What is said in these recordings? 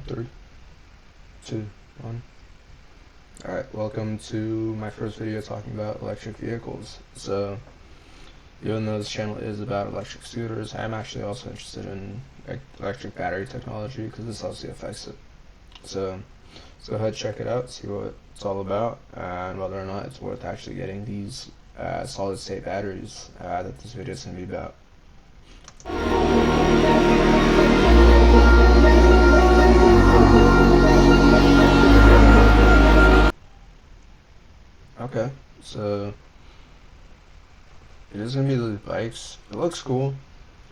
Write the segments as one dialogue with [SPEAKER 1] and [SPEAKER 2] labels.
[SPEAKER 1] Three, two, one. Alright, welcome to my first video talking about electric vehicles. So, even though this channel is about electric scooters, I'm actually also interested in electric battery technology because this obviously affects it. So, let's go ahead, check it out, see what it's all about, and whether or not it's worth actually getting these solid state batteries that this video is going to be about. Okay, so it is gonna be the bikes. It looks cool.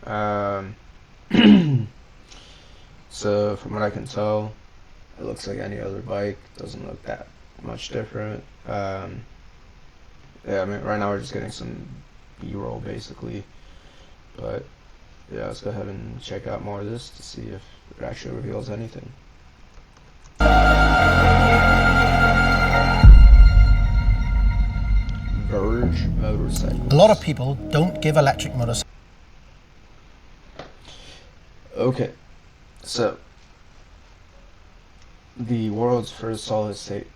[SPEAKER 1] Um, so from what I can tell, it looks like any other bike. Doesn't look that much different. Yeah, I mean, right now we're just getting some B-roll basically. But yeah, let's go ahead and check out more of this to see if it actually reveals anything. Verge motorcycles.
[SPEAKER 2] A lot of people don't give electric motorcycles.
[SPEAKER 1] Okay, so the world's first solid-state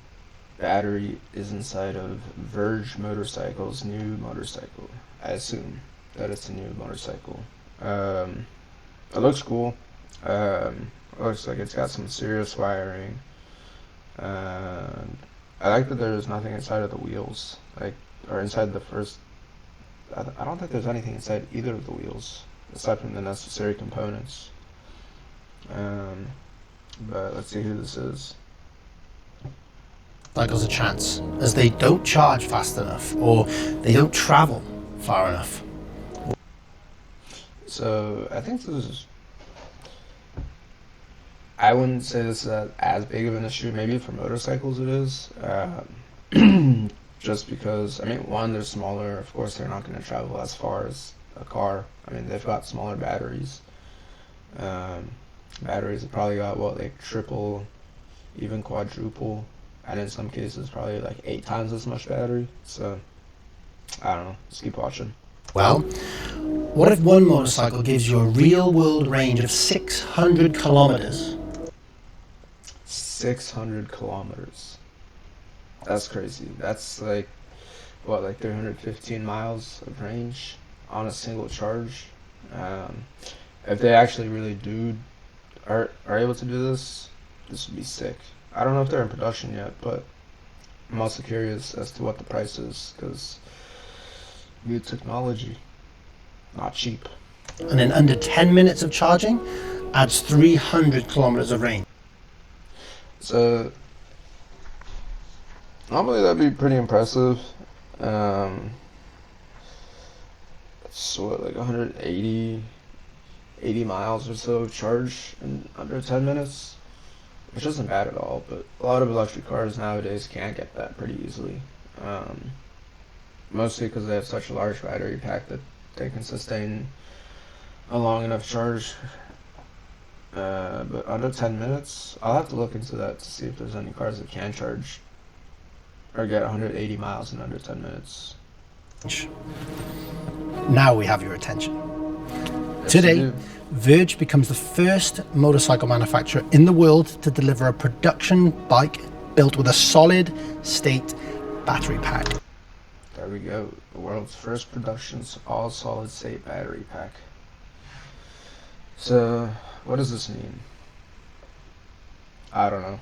[SPEAKER 1] battery is inside of Verge Motorcycles' new motorcycle. I assume that it's a new motorcycle. It looks cool. It looks like it's got some serious wiring. I like that there's nothing inside of the wheels, or inside the first. I don't think there's anything inside either of the wheels aside from the necessary components. But let's see who this is.
[SPEAKER 2] Cycles a chance, as they don't charge fast enough or they don't travel far enough.
[SPEAKER 1] So I think this is. I wouldn't say this is as big of an issue. Maybe for motorcycles it is. Just because, I mean, one, they're smaller. Of course, they're not going to travel as far as a car. I mean, they've got smaller batteries. Batteries have probably got, like triple, even quadruple, and in some cases, probably like 8 times as much battery. So, I don't know. Just keep watching.
[SPEAKER 2] Well, what if one motorcycle gives you a real-world range of 600 kilometers?
[SPEAKER 1] 600 kilometers. That's crazy. That's like, what, like 315 miles of range on a single charge. If they actually really are able to do this would be sick. I don't know if they're in production yet, but I'm also curious as to what the price is, because new technology, not cheap.
[SPEAKER 2] And in under 10 minutes of charging, adds 300 kilometers of range.
[SPEAKER 1] So normally that'd be pretty impressive. So what, like 180 miles or so charge in under 10 minutes, which isn't bad at all, but a lot of electric cars nowadays can't get that pretty easily. Mostly because they have such a large battery pack that they can sustain a long enough charge. But under 10 minutes, I'll have to look into that to see if there's any cars that can charge or get 180 miles in under 10 minutes.
[SPEAKER 2] Now we have your attention.
[SPEAKER 1] Yes,
[SPEAKER 2] Today, Verge becomes the first motorcycle manufacturer in the world to deliver a production bike built with a solid state battery pack.
[SPEAKER 1] There we go. The world's first production all solid state battery pack. So, what does this mean? I don't know.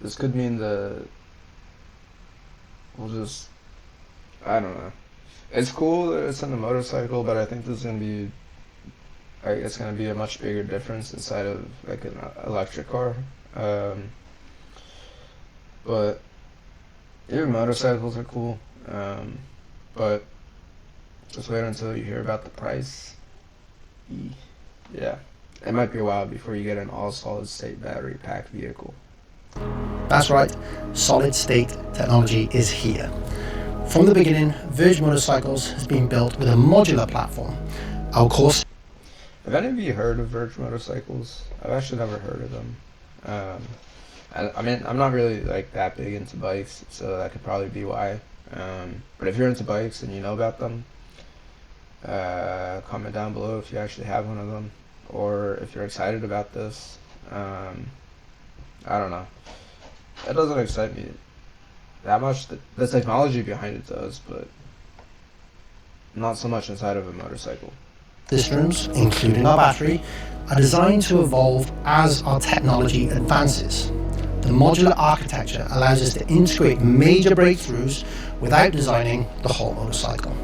[SPEAKER 1] This could mean I don't know. It's cool that it's in a motorcycle, but I think it's gonna be a much bigger difference inside of like an electric car. But even motorcycles are cool. But just wait until you hear about the price. Yeah, it might be a while before you get an all solid state battery pack vehicle.
[SPEAKER 2] That's right, solid state technology is here. From the beginning, Verge Motorcycles has been built with a modular platform. Our course.
[SPEAKER 1] Have any of you heard of Verge Motorcycles? I've actually never heard of them. I mean, I'm not really like that big into bikes, so that could probably be why. But if you're into bikes and you know about them, comment down below if you actually have one of them, or if you're excited about this. I don't know. That doesn't excite me that much. The technology behind it does, but not so much inside of a motorcycle.
[SPEAKER 2] Systems, including our battery, are designed to evolve as our technology advances. The modular architecture allows us to integrate major breakthroughs without designing the whole motorcycle.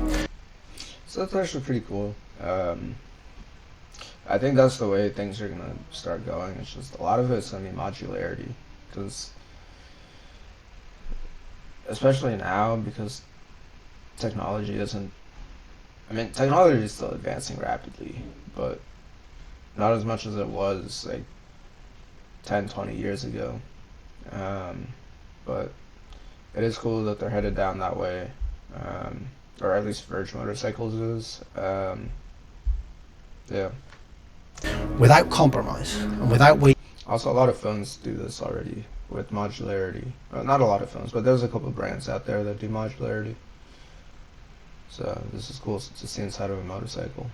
[SPEAKER 1] So that's actually pretty cool. I think that's the way things are going to start going. It's just a lot of it's going to be modularity, because especially now, because technology isn't, I mean, technology is still advancing rapidly, but not as much as it was like 10, 20 years ago. But it is cool that they're headed down that way, or at least Verge Motorcycles is. Yeah.
[SPEAKER 2] Without compromise and without waiting.
[SPEAKER 1] Also, a lot of phones do this already with modularity. Well, not a lot of phones, but there's a couple brands out there that do modularity. So this is cool to see inside of a motorcycle.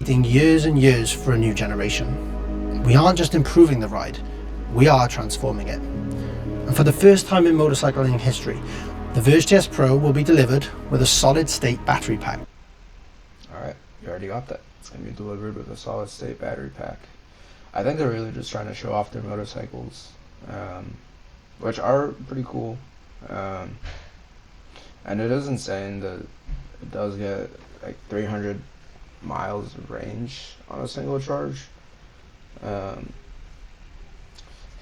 [SPEAKER 2] Years and years for a new generation. We aren't just improving the ride, we are transforming it. And for the first time in motorcycling history, the Verge TS Pro will be delivered with a solid-state battery pack.
[SPEAKER 1] Alright, you already got that. It's going to be delivered with a solid-state battery pack. I think they're really just trying to show off their motorcycles, which are pretty cool. And it is insane that it does get like 300 miles of range on a single charge.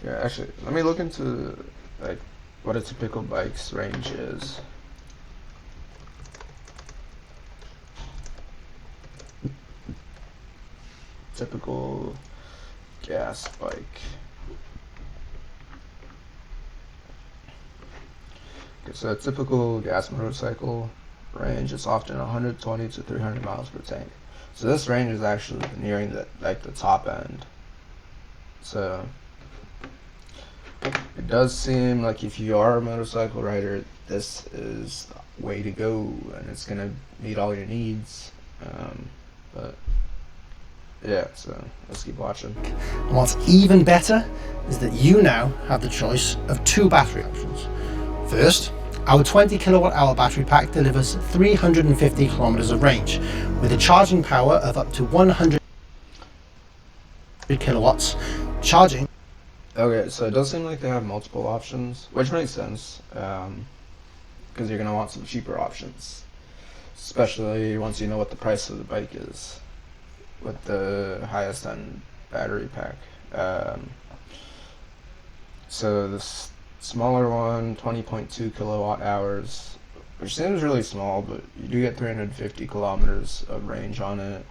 [SPEAKER 1] Here, actually, let me look into like what a typical bike's range is. Typical gas bike. Okay, so a typical gas motorcycle range is often 120 to 300 miles per tank. So this range is actually nearing the top end. So it does seem like if you are a motorcycle rider, this is the way to go, and it's gonna meet all your needs. But yeah, so let's keep watching.
[SPEAKER 2] And what's even better is that you now have the choice of two battery options. First, our 20 kilowatt hour battery pack delivers 350 kilometers of range with a charging power of up to 100 kilowatts, charging.
[SPEAKER 1] Okay, so it does seem like they have multiple options, which makes sense, because you're gonna want some cheaper options, especially once you know what the price of the bike is with the highest end battery pack. So this smaller one, 20.2 kilowatt hours, which seems really small, but you do get 350 kilometers of range on it,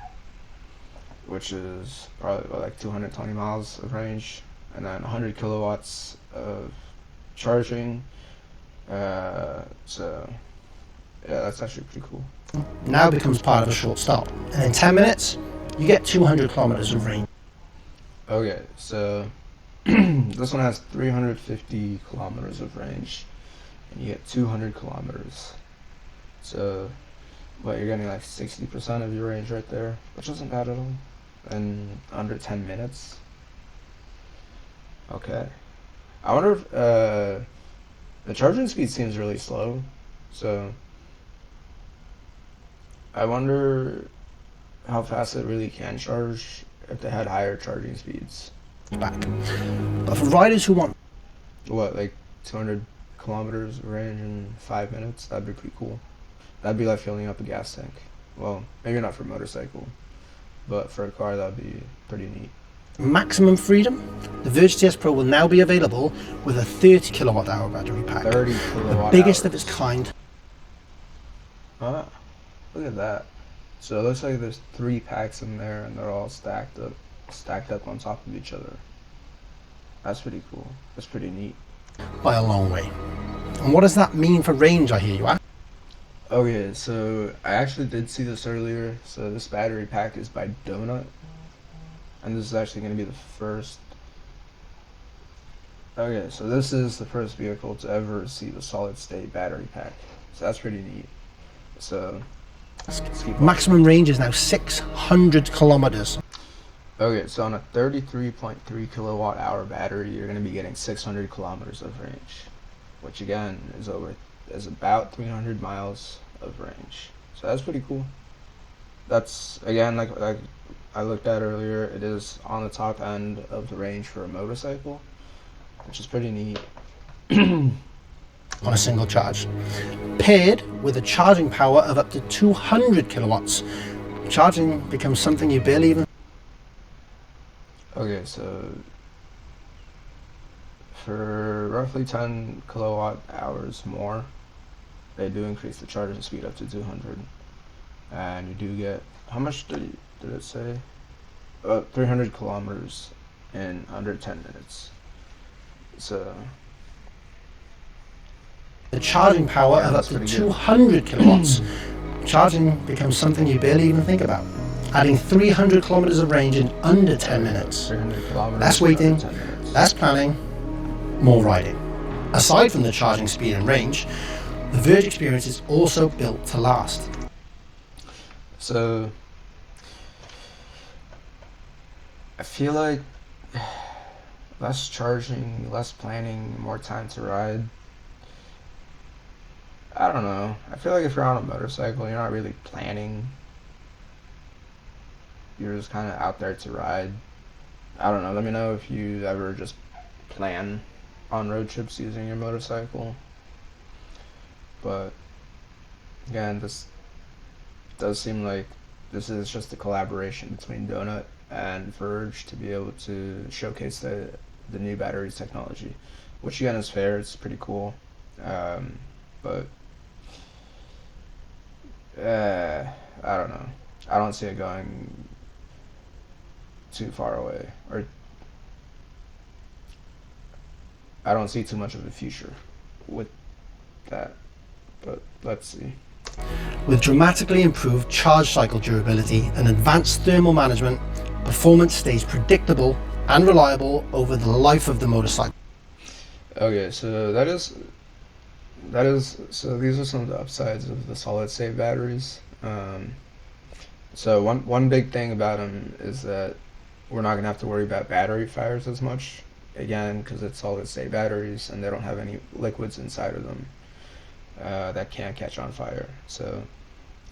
[SPEAKER 1] which is probably like 220 miles of range, and then 100 kilowatts of charging. So yeah, that's actually pretty cool.
[SPEAKER 2] Now becomes part of a short stop, and in 10 minutes you get 200 kilometers of range.
[SPEAKER 1] Okay, so this one has 350 kilometers of range, and you get 200 kilometers. So, but you're getting like 60% of your range right there, which isn't bad at all, in under 10 minutes. Okay. I wonder if the charging speed seems really slow, so I wonder how fast it really can charge if they had higher charging speeds.
[SPEAKER 2] Back. But for riders who want
[SPEAKER 1] What, like 200 kilometers of range in 5 minutes? That'd be pretty cool. That'd be like filling up a gas tank. Well, maybe not for a motorcycle, but for a car that'd be pretty neat.
[SPEAKER 2] maximum freedom, the Verge TS Pro will now be available with a 30 kilowatt hour battery pack,
[SPEAKER 1] 30
[SPEAKER 2] the
[SPEAKER 1] kilowatt
[SPEAKER 2] biggest
[SPEAKER 1] hours.
[SPEAKER 2] of its kind.
[SPEAKER 1] Huh? Look at that. So it looks like there's 3 packs in there, and they're all stacked up on top of each other. That's pretty cool. That's pretty neat.
[SPEAKER 2] By a long way. And what does that mean for range, I hear you ask?
[SPEAKER 1] Okay, so I actually did see this earlier. So this battery pack is by Donut, and this is actually going to be the first. Okay, so this is the first vehicle to ever receive a solid-state battery pack. So that's pretty neat. So Let's keep on.
[SPEAKER 2] Maximum range is now 600 kilometers.
[SPEAKER 1] Okay, so on a 33.3 kilowatt hour battery, you're going to be getting 600 kilometers of range, which again is about 300 miles of range. So that's pretty cool. That's again like I looked at earlier, it is on the top end of the range for a motorcycle, which is pretty neat.
[SPEAKER 2] On a single charge, paired with a charging power of up to 200 kilowatts. Charging becomes something you barely even.
[SPEAKER 1] Okay, so for roughly 10 kilowatt hours more, they do increase the charging speed up to 200, and you do get, how much did it say? 300 kilometers in under 10 minutes. So
[SPEAKER 2] The charging power of up to 200 kilowatts. Charging becomes something you barely even think about. Adding 300 kilometers of range in under 10 minutes.
[SPEAKER 1] 300 kilometers
[SPEAKER 2] Less
[SPEAKER 1] in
[SPEAKER 2] waiting,
[SPEAKER 1] under 10 minutes.
[SPEAKER 2] less planning, more riding. Aside from the charging speed and range, the Verge experience is also built to last.
[SPEAKER 1] So I feel like less charging, less planning, more time to ride. I don't know. I feel like if you're on a motorcycle, you're not really planning. You're just kind of out there to ride. I don't know. Let me know if you ever just plan on road trips using your motorcycle. But again, this does seem like this is just a collaboration between Donut and Verge to be able to showcase the new battery technology, which again is fair. It's pretty cool. But I don't know. I don't see it going too far away, or I don't see too much of a future with that, but let's see.
[SPEAKER 2] With dramatically improved charge cycle durability and advanced thermal management, performance stays predictable and reliable over the life of the motorcycle.
[SPEAKER 1] Okay, so so these are some of the upsides of the solid state batteries. So one big thing about them is that we're not gonna have to worry about battery fires as much, again, because it's solid state batteries and they don't have any liquids inside of them that can't catch on fire. So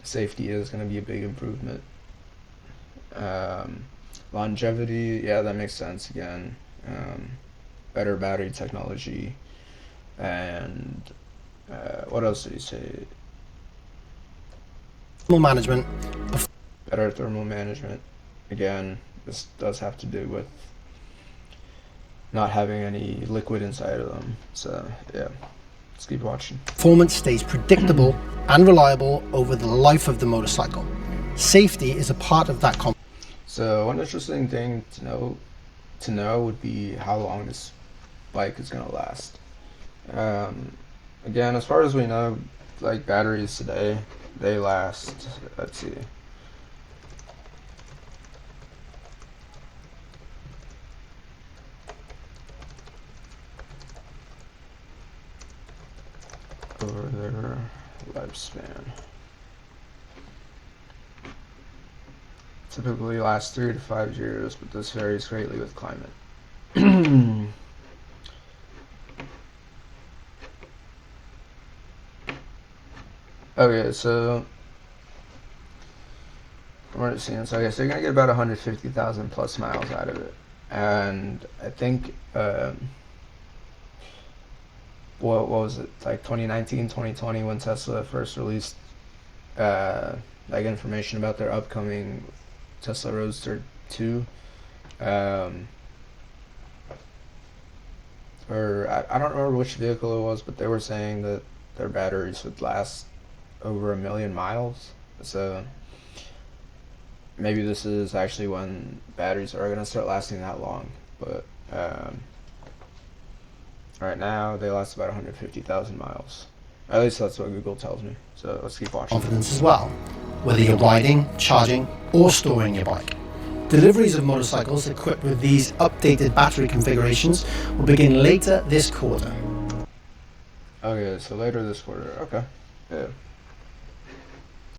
[SPEAKER 1] safety is gonna be a big improvement. Longevity, yeah, that makes sense again. Better battery technology, and what else did he say?
[SPEAKER 2] Thermal management.
[SPEAKER 1] Better thermal management. Again, this does have to do with not having any liquid inside of them. So yeah, let's keep watching.
[SPEAKER 2] Performance stays predictable and reliable over the life of the motorcycle. Safety is a part of that.
[SPEAKER 1] So one interesting thing to know would be how long this bike is gonna last. Again, as far as we know, like batteries today, they last, let's see, over their lifespan. Typically lasts 3 to 5 years, but this varies greatly with climate. Okay, so what it's seeing, so I guess they're gonna get about 150,000 plus miles out of it, and I think what was it, like 2019, 2020, when Tesla first released like information about their upcoming Tesla Roadster 2, or I don't remember which vehicle it was, but they were saying that their batteries would last over 1 million miles. So maybe this is actually when batteries are going to start lasting that long, but right now they last about 150,000 miles. At least that's what Google tells me. So let's keep watching.
[SPEAKER 2] Confidence as well, whether you're riding, charging, or storing your bike. Deliveries of motorcycles equipped with these updated battery configurations will begin later this quarter.
[SPEAKER 1] Okay, so later this quarter. Okay. Yeah.